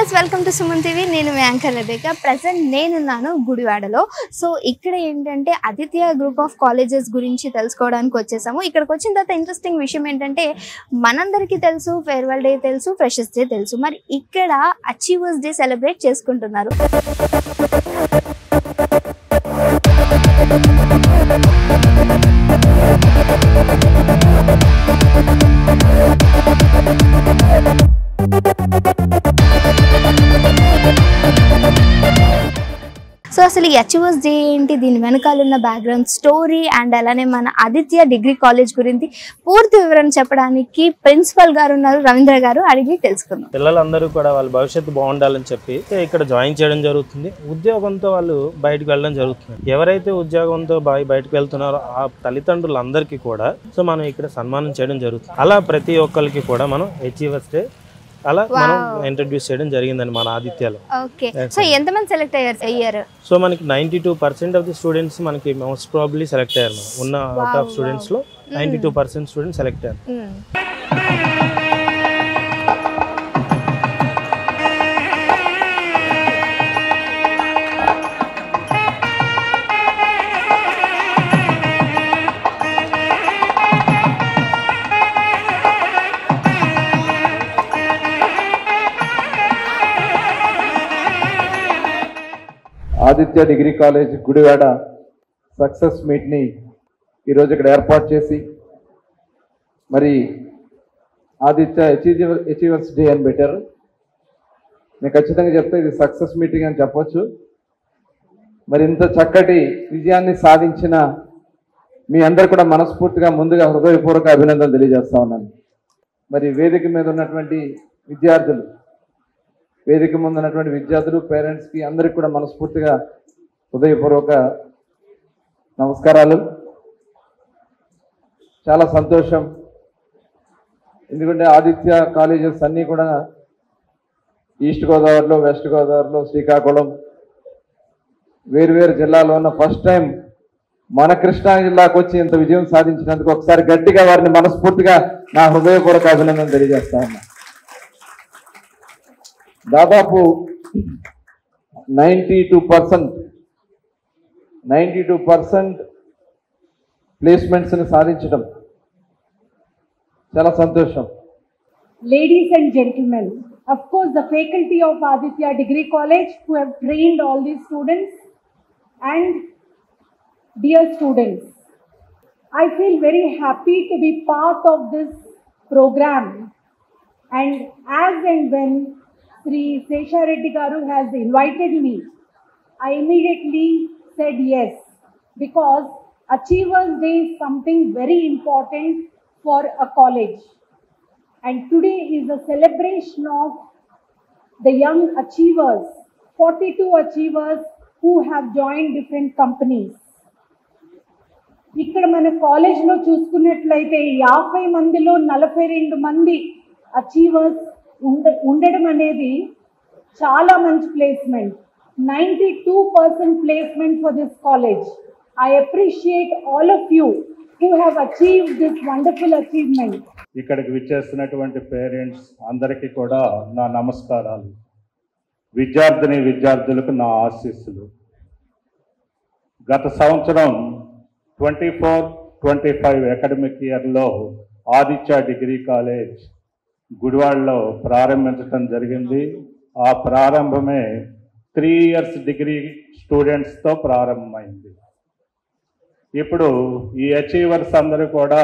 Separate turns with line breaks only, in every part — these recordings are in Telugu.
Viewers welcome to Suman TV. నేను మీ యాంకర్ రెబేకా. ప్రెసెంట్ నేనున్నాను గుడివాడలో. సో ఇక్కడ ఏంటంటే ఆదిత్య గ్రూప్ ఆఫ్ కాలేజెస్ గురించి తెలుసుకోవడానికి వచ్చేసాము. ఇక్కడికి వచ్చిన తర్వాత ఇంట్రెస్టింగ్ విషయం ఏంటంటే మనందరికీ తెలుసు ఫేర్వెల్ డే తెలుసు, ఫ్రెషర్స్ డే తెలుసు, మరి ఇక్కడ అచీవర్స్ డే సెలబ్రేట్ చేసుకుంటున్నారు. సో అసలు ఈ అచీవర్స్ డే ఏంటి, దీని వెనకాల ఉన్న బ్యాక్గ్రౌండ్ స్టోరీ అండ్ అలానే మన ఆదిత్య డిగ్రీ కాలేజ్ గురించి పూర్తి వివరణ చెప్పడానికి ప్రిన్సిపల్ గారు ఉన్నారు, రవీంద్ర గారు. అడిగి తెలుసుకుందాం.
పిల్లలందరూ కూడా వాళ్ళ భవిష్యత్తు బాగుండాలని చెప్పి ఇక్కడ జాయిన్ చేయడం జరుగుతుంది. ఉద్యోగంతో వాళ్ళు బయటకు వెళ్ళడం జరుగుతుంది. ఎవరైతే ఉద్యోగంతో బయటకు వెళ్తున్నారో ఆ తల్లిదండ్రులందరికీ కూడా సో మనం ఇక్కడ సన్మానం చేయడం జరుగుతుంది. అలా ప్రతి ఒక్కరికి కూడా మనం అచీవర్స్ డే అలా మనం ఇంట్రడ్యూస్ చేయడం జరిగిందండి మన ఆదిత్యలో.
ఓకే, సో ఎంతమంది సెలెక్ట్ అయ్యారు?
సో మనకి 92% ఆఫ్ ది స్టూడెంట్స్ మనకి మోస్ట్ ప్రాబబ్లీ సెలెక్ట్ అయ్యారు. ఉన్న అవుట్ ఆఫ్ స్టూడెంట్స్ లో 92% స్టూడెంట్స్ సెలెక్ట్ అయ్యారు.
Aditya degree college Gudivada success మీట్ని ఈరోజు ఇక్కడ ఏర్పాటు చేసి మరి ఆదిత్య అచీవర్స్ డే అని పెట్టారు. నేను ఖచ్చితంగా చెప్తే ఇది సక్సెస్ మీటింగ్ అని చెప్పొచ్చు. మరి ఇంత చక్కటి విజయాన్ని సాధించిన మీ అందరు కూడా మనస్ఫూర్తిగా ముందుగా హృదయపూర్వక అభినందనలు తెలియజేస్తా ఉన్నాను. మరి వేదిక మీద ఉన్నటువంటి విద్యార్థులు, వేదిక ముందు ఉన్నటువంటి విద్యార్థులు, పేరెంట్స్కి అందరికీ కూడా మనస్ఫూర్తిగా హృదయపూర్వక నమస్కారాలు. చాలా సంతోషం, ఎందుకంటే ఆదిత్య కాలేజెస్ అన్నీ కూడా ఈస్ట్ గోదావరిలో, వెస్ట్ గోదావరిలో, శ్రీకాకుళం వేరువేరు జిల్లాలో ఉన్న ఫస్ట్ టైం మన కృష్ణా జిల్లాకు వచ్చి ఇంత విజయం సాధించినందుకు ఒకసారి గట్టిగా వారిని మనస్ఫూర్తిగా నా హృదయపూర్వక అభినందనలు తెలియజేస్తా ఉన్నా. దాదాపు 92% ప్లేస్మెంట్స్ని సాధించడం చాలా సంతోషం.
Ladies and gentlemen, of course the faculty of Aditya Degree College who have trained all these students and dear students, I feel very happy to be part of this program, and as and when Sri Sesha Reddy Garu has invited me, I immediately said yes, because Achievers Day is something very important for a college. And today is a celebration of the young achievers, 42 achievers who have joined different companies. ఇక్కడ మన కాలేజ్లో చూసుకున్నట్లయితే 50 మందిలో 42 మంది అచీవర్స్ ఉండడం అనేది చాలా మంచి placement. 92% placement for this college. I appreciate all of you who have achieved this wonderful achievement.
ఇక్కడికి విచ్చేస్తున్నటువంటి పేరెంట్స్ అందరికీ కూడా నా నమస్కారాలు. విద్యార్థులకు నా ఆశీస్సులు. గత సంవత్సరం 24-25 అకాడమిక్ ఇయర్లో ఆదిత్య డిగ్రీ కాలేజ్ గుడివాడలో ప్రారంభించడం జరిగింది. ఆ ప్రారంభమే 3 years డిగ్రీ స్టూడెంట్స్తో ప్రారంభమైంది. ఇప్పుడు ఈ అచీవర్స్ అందరూ కూడా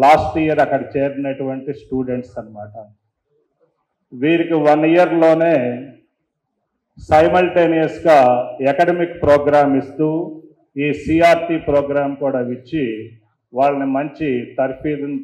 లాస్ట్ ఇయర్ అక్కడ చేరినటువంటి స్టూడెంట్స్ అన్నమాట. వీరికి 1 yearలోనే సైమల్టేనియస్గా అకాడమిక్ ప్రోగ్రామ్ ఇస్తూ ఈ సిఆర్టీ ప్రోగ్రామ్ కూడా ఇచ్చి వాళ్ళని మంచి తర్ఫీదుని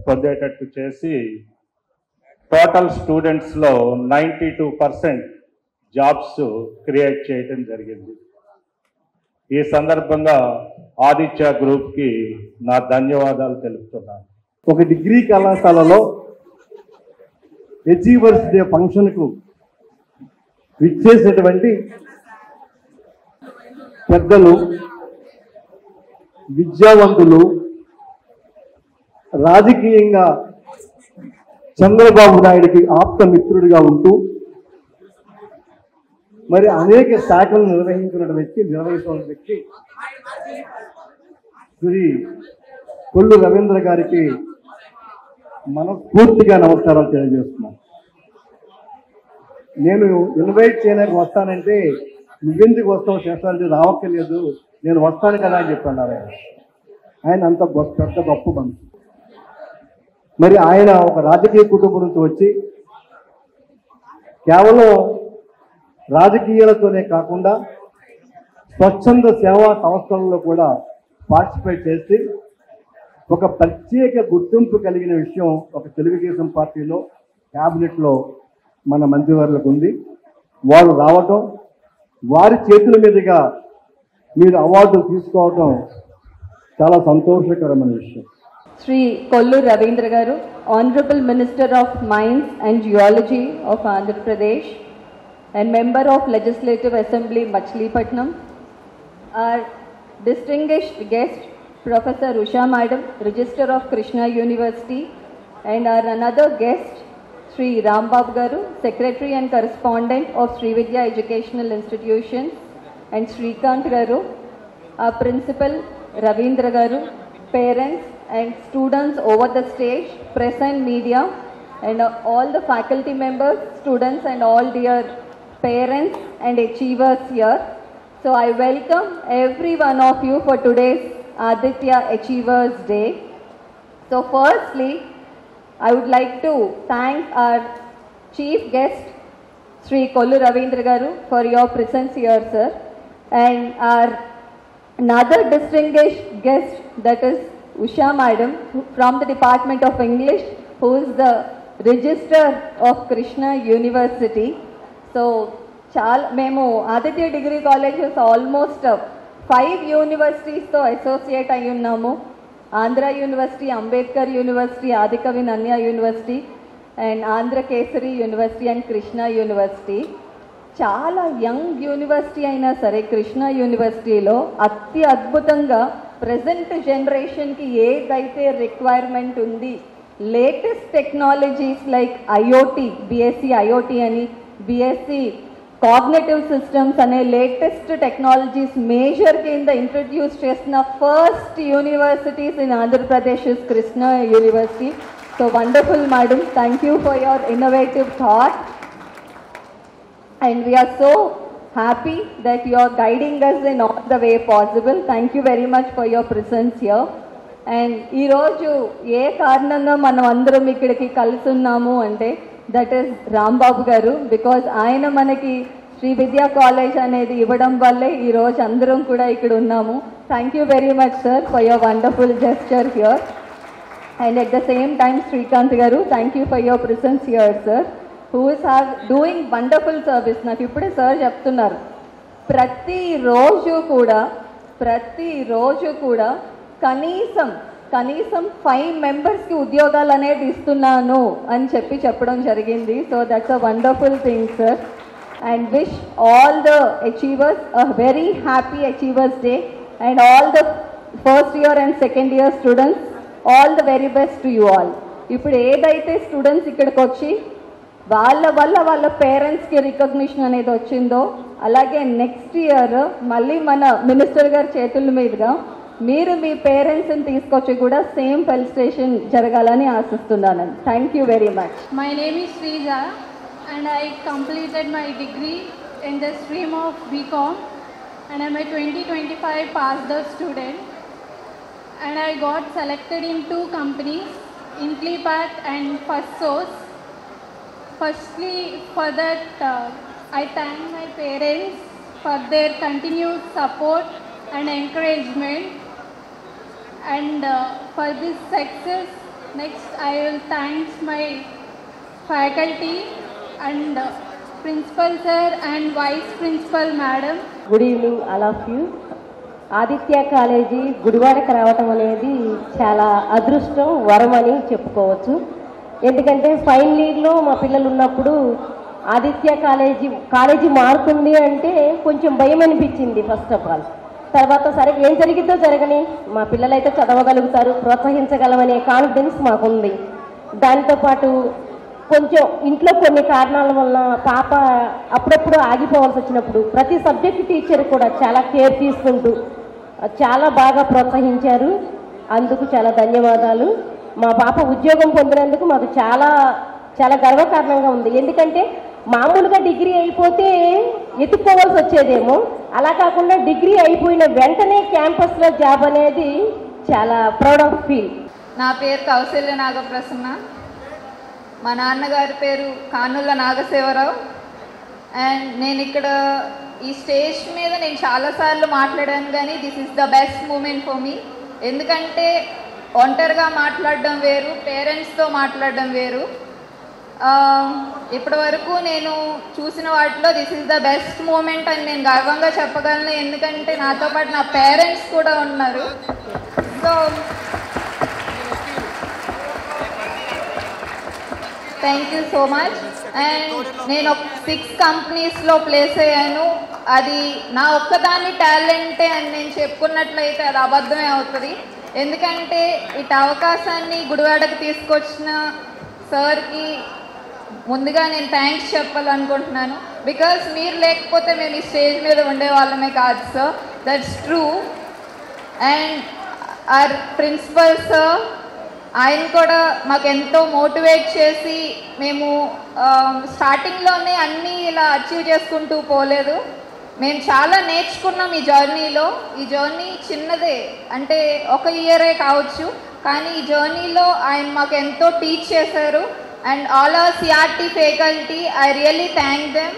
పొందేటట్టు చేసి టోటల్ స్టూడెంట్స్లో 92% జాబ్స్ క్రియేట్ చేయడం జరిగింది. ఈ సందర్భంగా ఆదిత్య గ్రూప్కి నా ధన్యవాదాలు తెలుపుతున్నాను.
ఒక డిగ్రీ కళాశాలలో అచీవర్స్ డే ఫంక్షన్కు విచ్చేసేటువంటి పెద్దలు, విద్యావంతులు, రాజకీయంగా చంద్రబాబు నాయుడికి ఆప్త మిత్రుడిగా ఉంటూ మరి అనేక శాఖలను నిర్వహిస్తున్న వ్యక్తి శ్రీ కొల్లు రవీంద్ర గారికి మనస్ఫూర్తిగా నమస్కారాలు తెలియజేస్తున్నాను. నేను ఇన్వైట్ చేయడానికి వస్తానంటే నువ్వెందుకు వస్తావు చేస్తానంటే రావక్కర్లేదు, నేను వస్తాను కదా అని చెప్పాను ఆయన అంత పెద్ద గొప్ప మనిషి. మరి ఆయన ఒక రాజకీయ కుటుంబం నుంచి వచ్చి కేవలం రాజకీయాలతోనే కాకుండా స్వచ్ఛంద సేవా సంస్థలలో కూడా పార్టిసిపేట్ చేసి ఒక ప్రత్యేక గుర్తింపు కలిగిన విషయం ఒక తెలుగుదేశం పార్టీలో క్యాబినెట్లో మన మంత్రివర్లకు ఉంది. వారు రావటం, వారి చేతుల మీదుగా మీరు అవార్డులు తీసుకోవటం చాలా సంతోషకరమైన విషయం.
Sri Kollu Ravindra Garu, Honorable Minister of Mines and Geology of Andhra Pradesh and Member of Legislative Assembly Machilipatnam, our distinguished guest Professor Usha Madam, Register of Krishna University, and our another guest Sri Rambab Garu, Secretary and Correspondent of Sri Vidya Educational Institutions, and Srikant Garu, our Principal Ravindra Garu, parents and students over the stage, press and media, and all the faculty members, students and all dear parents and achievers here. So I welcome every one of you for today's Aditya Achievers Day. So firstly, I would like to thank our chief guest, Sri Kollu Ravindra Garu, for your presence here, sir, and our another distinguished guest, that is Usha Madam from the Department of English, who is the Register of Krishna University. So, మేము ఆదిత్య డిగ్రీ కాలేజెస్ ఆల్మోస్ట్ 5 యూనివర్సిటీస్తో అసోసియేట్ అయి ఉన్నాము. Andhra university, Ambedkar university, Adikavi Nannaya university, and Andhra Kesari university and Krishna university. చాలా యంగ్ యూనివర్సిటీ అయినా సరే కృష్ణా యూనివర్సిటీలో అతి అద్భుతంగా ప్రజెంట్ జనరేషన్కి ఏదైతే రిక్వైర్మెంట్ ఉంది, latest technologies like IoT, BSc IoT అని, బిఎస్సి కాగ్నిటివ్ సిస్టమ్స్ అనే లేటెస్ట్ టెక్నాలజీస్ మేజర్ కింద ఇంట్రడ్యూస్ చేసిన first universities in Andhra Pradesh is Krishna university. So wonderful madam, thank you for your innovative thought. And we are so happy that you are guiding us in all the way possible. Thank you very much for your presence here. And ee roju ఏ కారణంగా మనం అందరం ఇక్కడికి కలిసి ఉన్నాము అంటే దట్ ఈస్ రాంబాబు గారు. బికాజ్ ఆయన మనకి శ్రీ విద్యా కాలేజ్ అనేది ఇవ్వడం వల్లే ఈ రోజు అందరం కూడా ఇక్కడ ఉన్నాము. Thank you very much sir for your wonderful gesture here. And at the same time Srikanth గారు, thank you for your presence here sir, who is doing wonderful service. నాకు ఇప్పుడే సార్ చెప్తున్నారు, ప్రతిరోజు కూడా కనీసం 5 మెంబర్స్కి ఉద్యోగాలు అనేది ఇస్తున్నాను అని చెప్పడం జరిగింది. So that's a wonderful thing sir. And wish all the achievers a very happy achievers day, and all the first year and second year students, all the very best to you all. ఇప్పుడు ఏదైతే స్టూడెంట్స్ ఇక్కడికి వచ్చి వాళ్ళ వల్ల వాళ్ళ పేరెంట్స్కి రికగ్నిషన్ అనేది వచ్చిందో, అలాగే నెక్స్ట్ ఇయర్ మళ్ళీ మన మినిస్టర్ గారి చేతుల మీదుగా మీరు మీ పేరెంట్స్ని తీసుకొచ్చి కూడా సేమ్ ఫెలిసిటేషన్ జరగాలని ఆశిస్తున్నాను. Thank you very much.
My name is Srija and I completed my degree in the stream of BCom and I'm a 2025 passed out student and I got selected in 2 companies, Inclipat and FirstSource. Firstly, for that I thank my parents for their continued support and encouragement, and for this success next I will thank my faculty and principal sir and vice principal madam.
Good evening all of you. Aditya college గుడివాడకి రావటం అనేది చాలా అదృష్టం, వరం అని చెప్పుకోవచ్చు. ఎందుకంటే ఫైనల్ ఇయర్లో మా పిల్లలు ఉన్నప్పుడు ఆదిత్య కాలేజీ మారుతుంది అంటే కొంచెం భయం అనిపించింది ఫస్ట్ ఆఫ్ ఆల్. తర్వాత సరే ఏం జరిగిద్దో జరగని, మా పిల్లలైతే చదవగలుగుతారు, ప్రోత్సహించగలమనే కాన్ఫిడెన్స్ మాకుంది. దాంతోపాటు
కొంచెం ఇంట్లో కొన్ని కారణాల వల్ల పాప అప్పుడప్పుడు ఆగిపోవాల్సి వచ్చినప్పుడు ప్రతి సబ్జెక్ట్ టీచర్ కూడా చాలా కేర్ తీసుకుంటూ చాలా బాగా ప్రోత్సహించారు. అందుకు చాలా ధన్యవాదాలు. మా పాప ఉద్యోగం పొందినందుకు మాకు చాలా చాలా గర్వకారణంగా ఉంది. ఎందుకంటే మామూలుగా డిగ్రీ అయిపోతే ఎత్తుక్కోవాల్సి వచ్చేదేమో, అలా కాకుండా డిగ్రీ అయిపోయిన వెంటనే క్యాంపస్లో జాబ్ అనేది చాలా ప్రౌడ్ ఆఫ్ ఫీల్.
నా పేరు కౌశల్య నాగప్రసన్న. మా నాన్నగారి పేరు కానుల నాగశేవరావు. అండ్ నేను ఇక్కడ ఈ స్టేజ్ మీద నేను చాలాసార్లు మాట్లాడాను, కానీ this is the best moment for me. ఎందుకంటే ఒంటరిగా మాట్లాడడం వేరు, పేరెంట్స్తో మాట్లాడడం వేరు. ఇప్పటి వరకు నేను చూసిన వాటిలో this is the best moment అని నేను గర్వంగా చెప్పగలను. ఎందుకంటే నాతో పాటు నా పేరెంట్స్ కూడా ఉన్నారు. So thank you so much. And నేను 6 కంపెనీస్లో ప్లేస్ అయ్యాను. అది నా ఒక్కదాని టాలెంటే అని నేను చెప్పుకున్నట్లయితే అది అబద్ధమే అవుతుంది. ఎందుకంటే ఇటు అవకాశాన్ని గుడివాడకు తీసుకొచ్చిన సార్కి ముందుగా నేను థ్యాంక్స్ చెప్పాలనుకుంటున్నాను. బికాస్ మీరు లేకపోతే మేము ఈ స్టేజ్ మీద ఉండేవాళ్ళమే కాదు sir, that's true. And our principal sir, ఆయన కూడా మాకు ఎంతో మోటివేట్ చేసి, మేము స్టార్టింగ్లోనే అన్నీ ఇలా అచీవ్ చేసుకుంటూ పోలేదు. మేము చాలా నేర్చుకున్నాం ఈ జర్నీలో. ఈ జర్నీ చిన్నదే, అంటే 1 ఇయరే కావచ్చు, కానీ ఈ జర్నీలో ఆయన మాకు ఎంతో టీచ్ చేశారు. And all our CRT faculty, I really thank them.